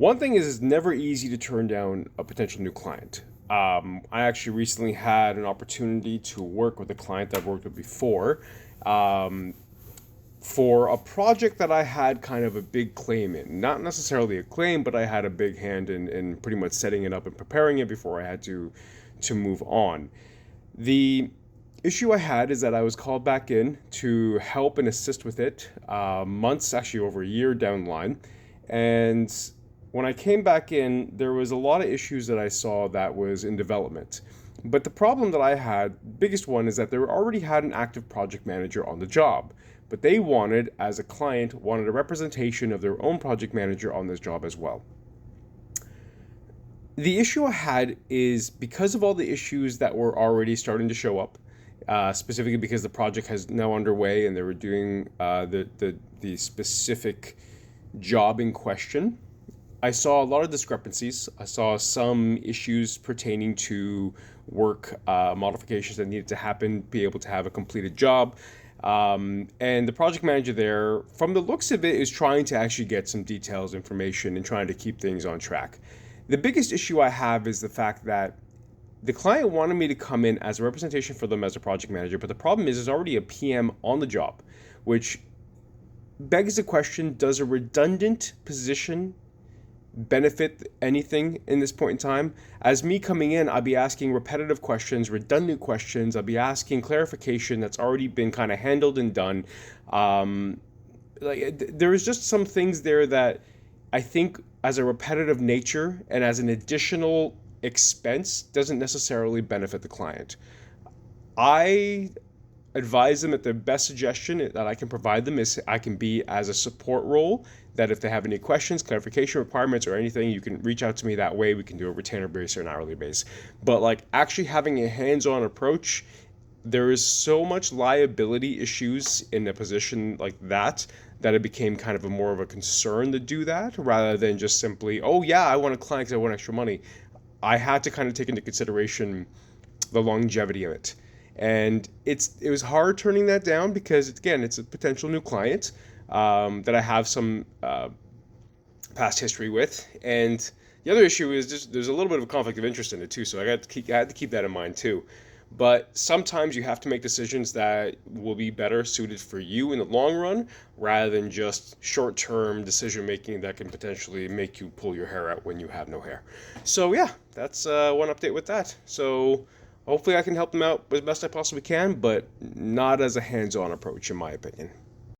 One thing is, it's never easy to turn down a potential new client. I actually recently had an opportunity to work with a client I've worked with before, um, for a project that I had kind of a big claim in. Not necessarily a claim, but I had a big hand in pretty much setting it up and preparing it before I had to move on. The issue I had is that I was called back in to help and assist with it, months, actually over a year down the line. And when I came back in, there was a lot of issues that I saw that was in development. But the problem that I had, biggest one, is that they already had an active project manager on the job. But they wanted, as a client, wanted a representation of their own project manager on this job as well. The issue I had is because of all the issues that were already starting to show up, specifically because the project has now underway and they were doing the specific job in question. I saw a lot of discrepancies. I saw some issues pertaining to work modifications that needed to happen, be able to have a completed job. And the project manager there, from the looks of it, is trying to actually get some details, information, and trying to keep things on track. The biggest issue I have is the fact that the client wanted me to come in as a representation for them as a project manager, but the problem is there's already a PM on the job, which begs the question, does a redundant position benefit anything in this point in time? As me coming in, I'll be asking repetitive questions, redundant questions. I'll be asking clarification that's already been kind of handled and done. There is just some things there that I think, as a repetitive nature and as an additional expense, doesn't necessarily benefit the client. I advise them that the best suggestion that I can provide them is I can be as a support role, that if they have any questions, clarification requirements, or anything, you can reach out to me that way. We can do a retainer base or an hourly base. But like actually having a hands-on approach, there is so much liability issues in a position like that it became kind of a more of a concern to do that rather than just simply, oh yeah, I want a client because I want extra money. I had to kind of take into consideration the longevity of it. And it was hard turning that down because, again, it's a potential new client that I have some past history with. And the other issue is just there's a little bit of a conflict of interest in it too, so I had to keep that in mind too. But sometimes you have to make decisions that will be better suited for you in the long run rather than just short-term decision making that can potentially make you pull your hair out when you have no hair. So yeah, that's one update with that. So hopefully I can help them out as best I possibly can, but not as a hands-on approach in my opinion.